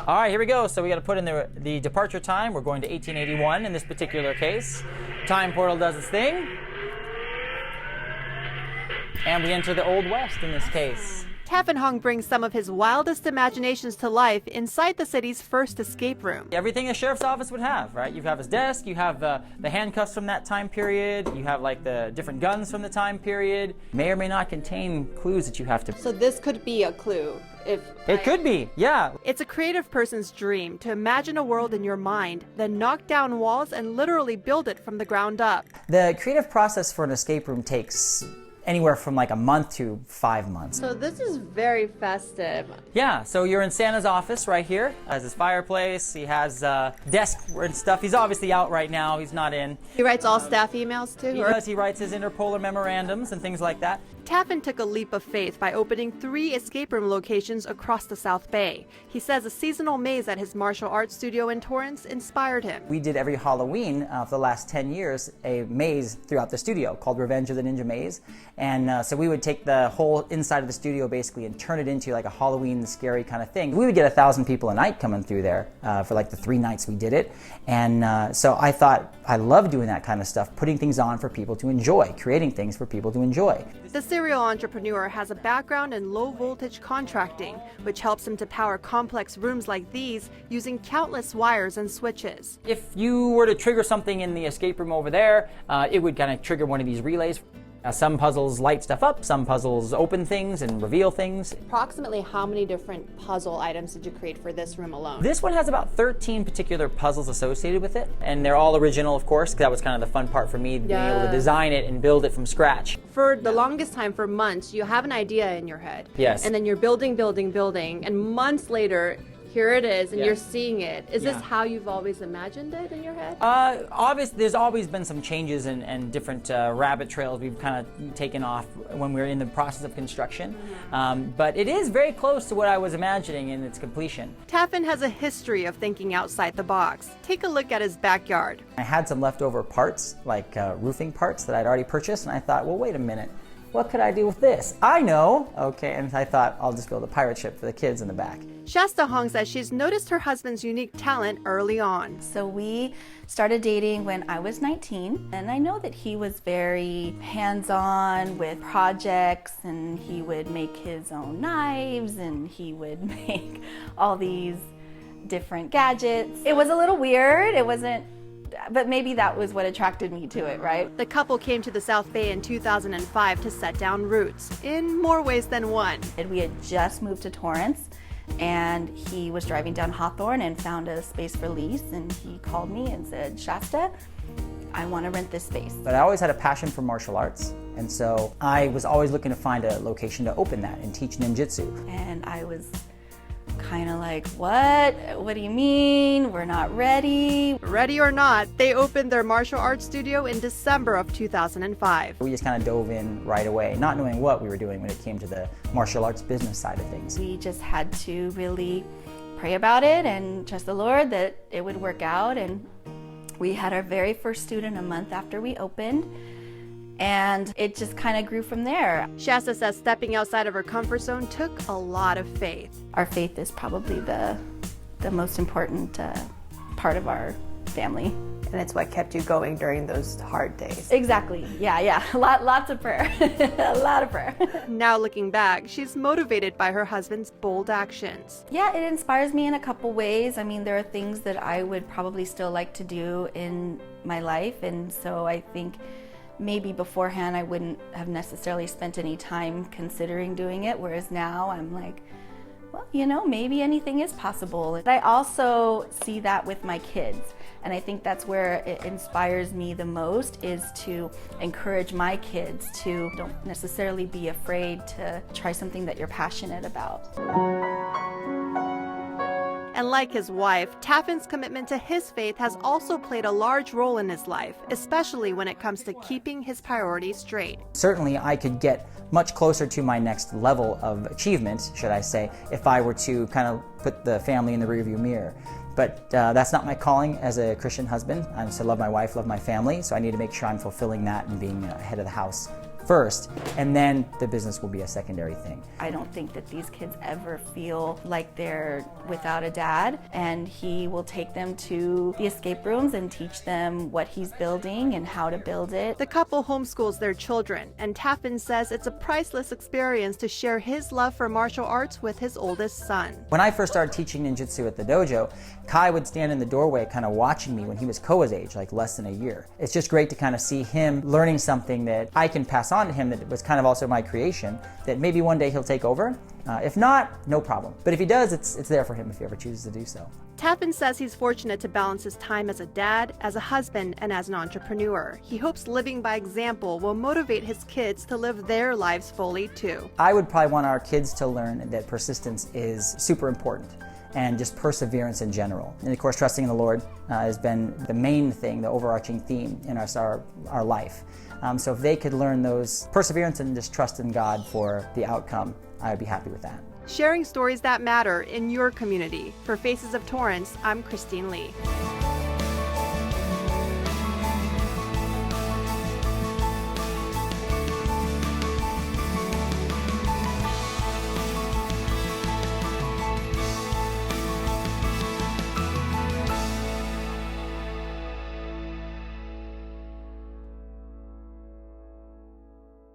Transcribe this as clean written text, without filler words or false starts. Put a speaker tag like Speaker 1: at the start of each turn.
Speaker 1: All right, here we go. So we got to put in the departure time. We're going to 1881 in this particular case. Time portal does its thing. And we enter the Old West in this case.
Speaker 2: Tafan brings some of his wildest imaginations to life inside the city's first escape room.
Speaker 1: Everything a sheriff's office would have, right? You have his desk, you have the handcuffs from that time period, you have like the different guns from the time period. May or may not contain clues that you have to...
Speaker 2: So this could be a clue.
Speaker 1: It could be, yeah.
Speaker 2: It's a creative person's dream to imagine a world in your mind, then knock down walls and literally build it from the ground up.
Speaker 1: The creative process for an escape room takes anywhere from like a month to 5 months.
Speaker 2: So this is very festive.
Speaker 1: Yeah, so you're in Santa's office right here. Has his fireplace, he has desk and stuff. He's obviously out right now, he's not in.
Speaker 2: He writes all staff emails too?
Speaker 1: He does, he writes his interpolar memorandums and things like that.
Speaker 2: Tafan took a leap of faith by opening 3 escape room locations across the South Bay. He says a seasonal maze at his martial arts studio in Torrance inspired him.
Speaker 1: We did every Halloween for the last 10 years a maze throughout the studio called Revenge of the Ninja Maze. And so we would take the whole inside of the studio basically and turn it into like a Halloween scary kind of thing. We would get 1,000 people a night coming through there for like the 3 nights we did it. And so I thought I love doing that kind of stuff, putting things on for people to enjoy, creating things for people to enjoy.
Speaker 2: The serial entrepreneur has a background in low-voltage contracting, which helps him to power complex rooms like these using countless wires and switches.
Speaker 1: If you were to trigger something in the escape room over there, it would kind of trigger one of these relays. Some puzzles light stuff up, some puzzles open things and reveal things.
Speaker 2: Approximately how many different puzzle items did you create for this room alone?
Speaker 1: This one has about 13 particular puzzles associated with it, and they're all original, of course, because that was kind of the fun part for me, being able to design it and build it from scratch.
Speaker 2: For the longest time, for months, you have an idea in your head.
Speaker 1: Yes.
Speaker 2: And then you're building, and months later, here it is, and you're seeing it. Is this how you've always imagined it in your head?
Speaker 1: There's always been some changes and different rabbit trails we've kind of taken off when we were in the process of construction. But it is very close to what I was imagining in its completion.
Speaker 2: Tafan has a history of thinking outside the box. Take a look at his backyard.
Speaker 1: I had some leftover parts, like roofing parts that I'd already purchased, and I thought, well, wait a minute. What could I do with this? I know! Okay, and I thought, I'll just build a pirate ship for the kids in the back.
Speaker 2: Shasta Hong says she's noticed her husband's unique talent early on.
Speaker 3: So we started dating when I was 19, and I know that he was very hands-on with projects, and he would make his own knives, and he would make all these different gadgets. It was a little weird. It wasn't, but maybe that was what attracted me to it, right?
Speaker 2: The couple came to the South Bay in 2005 to set down roots, in more ways than one.
Speaker 3: And we had just moved to Torrance, and he was driving down Hawthorne and found a space for lease, and he called me and said, Shasta, I want to rent this space.
Speaker 1: But I always had a passion for martial arts, and so I was always looking to find a location to open that and teach ninjutsu.
Speaker 3: And I was kind of like, what? What do you mean? We're not ready.
Speaker 2: Ready or not, they opened their martial arts studio in December of 2005.
Speaker 1: We just kind of dove in right away, not knowing what we were doing when it came to the martial arts business side of things.
Speaker 3: We just had to really pray about it and trust the Lord that it would work out. And we had our very first student a month after we opened, and it just kind of grew from there.
Speaker 2: Shasta says stepping outside of her comfort zone took a lot of faith.
Speaker 3: Our faith is probably the most important part of our family.
Speaker 4: And it's what kept you going during those hard days.
Speaker 3: Exactly, yeah. Lots of prayer, a lot of prayer.
Speaker 2: Now looking back, she's motivated by her husband's bold actions.
Speaker 3: Yeah, it inspires me in a couple ways. I mean, there are things that I would probably still like to do in my life, and so I think maybe beforehand I wouldn't have necessarily spent any time considering doing it, whereas now I'm like, well, you know, maybe anything is possible. I also see that with my kids, and I think that's where it inspires me the most, is to encourage my kids to don't necessarily be afraid to try something that you're passionate about.
Speaker 2: And like his wife, Tafan's commitment to his faith has also played a large role in his life, especially when it comes to keeping his priorities straight.
Speaker 1: Certainly I could get much closer to my next level of achievement, should I say, if I were to kind of put the family in the rearview mirror. But that's not my calling as a Christian husband. I'm to love my wife, love my family, so I need to make sure I'm fulfilling that and being head of the house first, and then the business will be a secondary thing.
Speaker 3: I don't think that these kids ever feel like they're without a dad, and he will take them to the escape rooms and teach them what he's building and how to build it.
Speaker 2: The couple homeschools their children, and Tafan says it's a priceless experience to share his love for martial arts with his oldest son.
Speaker 1: When I first started teaching ninjutsu at the dojo, Kai would stand in the doorway kind of watching me when he was Koa's age, like less than a year. It's just great to kind of see him learning something that I can pass on to him that was kind of also my creation, that maybe one day he'll take over. If not, no problem. But if he does, it's there for him if he ever chooses to do so.
Speaker 2: Tafan says he's fortunate to balance his time as a dad, as a husband, and as an entrepreneur. He hopes living by example will motivate his kids to live their lives fully too.
Speaker 1: I would probably want our kids to learn that persistence is super important, and just perseverance in general. And of course, trusting in the Lord has been the main thing, the overarching theme in our life. So if they could learn those perseverance and just trust in God for the outcome, I would be happy with that.
Speaker 2: Sharing stories that matter in your community. For Faces of Torrance, I'm Christine Lee.